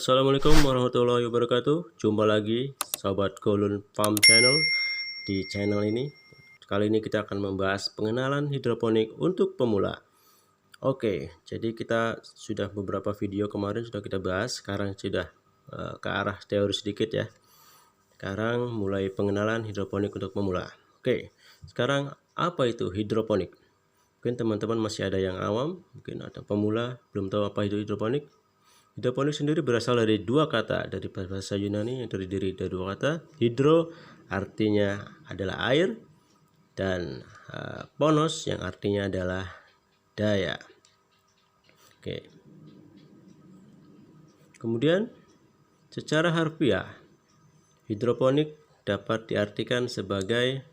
Assalamualaikum warahmatullahi wabarakatuh. Jumpa lagi Sobat Golun Farm Channel. Di channel ini kali ini kita akan membahas pengenalan hidroponik untuk pemula. Oke, jadi kita sudah beberapa video kemarin sudah kita bahas. Sekarang sudah ke arah teori sedikit ya. Sekarang mulai pengenalan hidroponik untuk pemula. Oke, sekarang apa itu hidroponik? Mungkin teman-teman masih ada yang awam, mungkin ada pemula belum tahu apa itu hidroponik. Hidroponik sendiri berasal dari dua kata dari bahasa Yunani yang terdiri dari dua kata. Hidro artinya adalah air dan ponos yang artinya adalah daya. Oke. Kemudian secara harfiah hidroponik dapat diartikan sebagai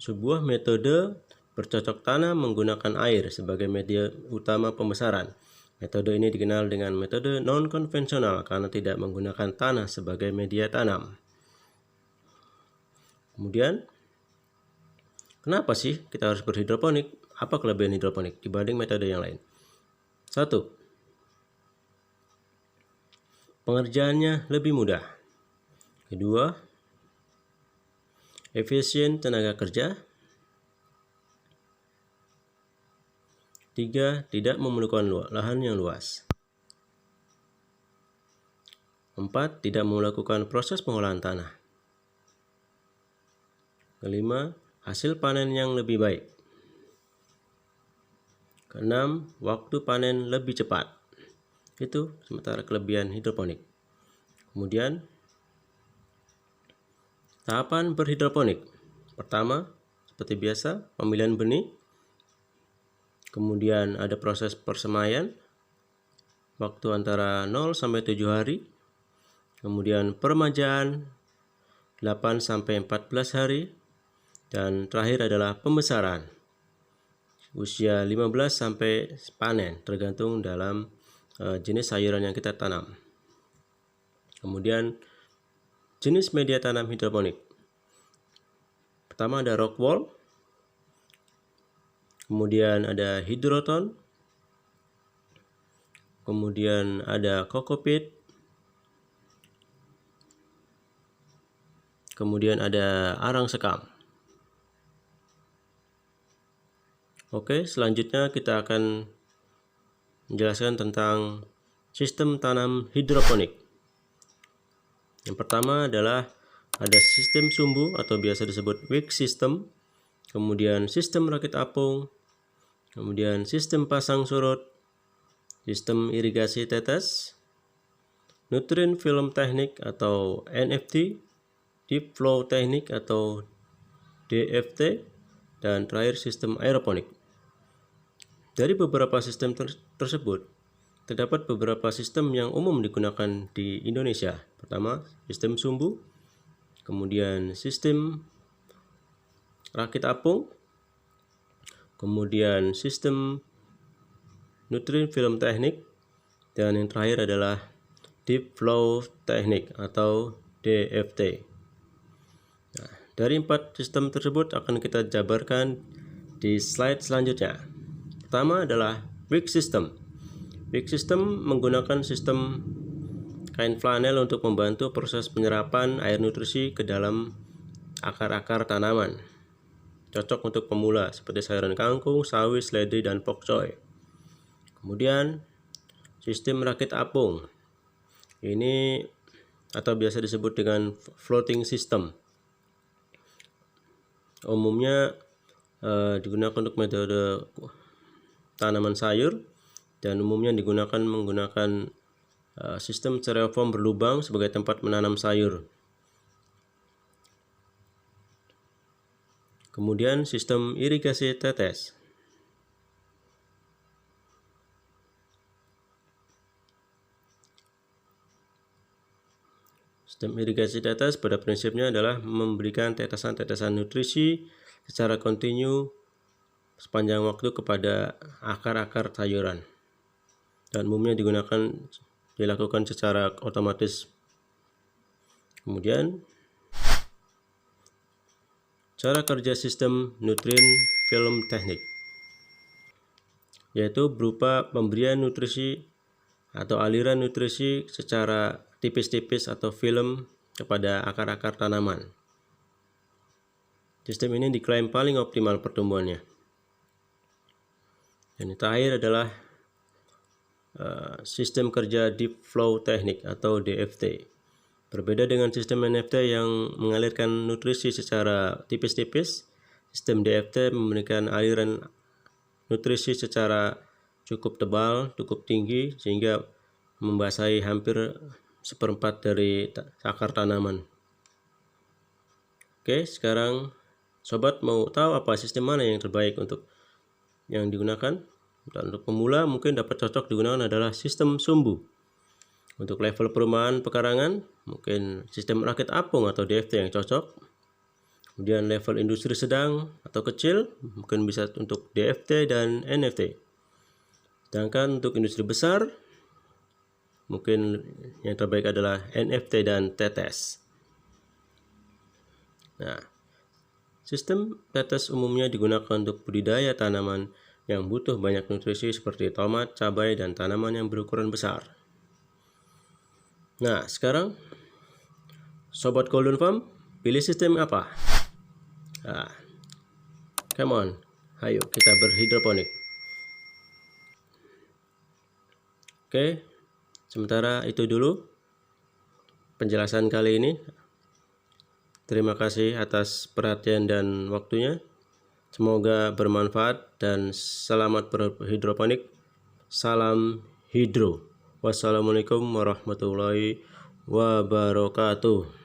sebuah metode bercocok tanam menggunakan air sebagai media utama pembesaran. Metode ini dikenal dengan metode non-konvensional karena tidak menggunakan tanah sebagai media tanam. Kemudian, kenapa sih kita harus berhidroponik? Apa kelebihan hidroponik dibanding metode yang lain? 1. Pengerjaannya lebih mudah. 2. Efisien tenaga kerja. 3. Tidak memerlukan lahan yang luas. 4. Tidak melakukan proses pengolahan tanah. 5. Hasil panen yang lebih baik. 6. Waktu panen lebih cepat. Itu sementara kelebihan hidroponik. Kemudian tahapan berhidroponik. Pertama, seperti biasa, pemilihan benih. Kemudian ada proses persemaian, waktu antara 0 sampai 7 hari. Kemudian peremajaan 8 sampai 14 hari. Dan terakhir adalah pembesaran, usia 15 sampai panen, tergantung dalam jenis sayuran yang kita tanam. Kemudian jenis media tanam hidroponik. Pertama ada rock wool. Kemudian ada hidroton, kemudian ada kokopit, kemudian ada arang sekam. Oke, selanjutnya kita akan menjelaskan tentang sistem tanam hidroponik. Yang pertama adalah ada sistem sumbu atau biasa disebut wick system, kemudian sistem rakit apung, kemudian sistem pasang surut, sistem irigasi tetes, nutrient film teknik atau NFT, deep flow teknik atau DFT, dan terakhir sistem aeroponik. Dari beberapa sistem tersebut, terdapat beberapa sistem yang umum digunakan di Indonesia. Pertama, sistem sumbu, kemudian sistem rakit apung, kemudian sistem nutrient film teknik, dan yang terakhir adalah deep flow teknik atau DFT. Nah, dari 4 sistem tersebut akan kita jabarkan di slide selanjutnya. Pertama adalah wick system. Wick system menggunakan sistem kain flanel untuk membantu proses penyerapan air nutrisi ke dalam akar-akar tanaman. Cocok untuk pemula seperti sayuran kangkung, sawi, seledri, dan pokcoy. Kemudian sistem rakit apung. Ini atau biasa disebut dengan floating system. Umumnya digunakan untuk metode tanaman sayur dan umumnya menggunakan sistem styrofoam berlubang sebagai tempat menanam sayur. Kemudian sistem irigasi tetes. Sistem irigasi tetes pada prinsipnya adalah memberikan tetesan-tetesan nutrisi secara kontinu sepanjang waktu kepada akar-akar sayuran. Dan umumnya dilakukan secara otomatis. Kemudian cara kerja sistem nutrient film teknik. yaitu berupa pemberian nutrisi atau aliran nutrisi secara tipis-tipis atau film kepada akar-akar tanaman. Sistem ini diklaim paling optimal pertumbuhannya. Dan yang terakhir adalah sistem kerja Deep Flow Technique atau DFT. Berbeda dengan sistem NFT yang mengalirkan nutrisi secara tipis-tipis, sistem DFT memberikan aliran nutrisi secara cukup tebal, cukup tinggi, sehingga membasahi hampir seperempat dari akar tanaman. Oke, sekarang sobat mau tahu apa sistem mana yang terbaik untuk yang digunakan? Dan untuk pemula mungkin dapat cocok digunakan adalah sistem sumbu. Untuk level perumahan pekarangan mungkin sistem rakit apung atau DFT yang cocok. Kemudian level industri sedang atau kecil mungkin bisa untuk DFT dan NFT. Sedangkan untuk industri besar mungkin yang terbaik adalah NFT dan tetes. Nah, sistem tetes umumnya digunakan untuk budidaya tanaman yang butuh banyak nutrisi seperti tomat, cabai, dan tanaman yang berukuran besar. Nah, sekarang Sobat Golden Farm, pilih sistem apa? Nah, come on, ayo kita berhidroponik. Oke, sementara itu dulu penjelasan kali ini. Terima kasih atas perhatian dan waktunya. Semoga bermanfaat dan selamat berhidroponik. Salam hidro. Wassalamualaikum warahmatullahi wabarakatuh.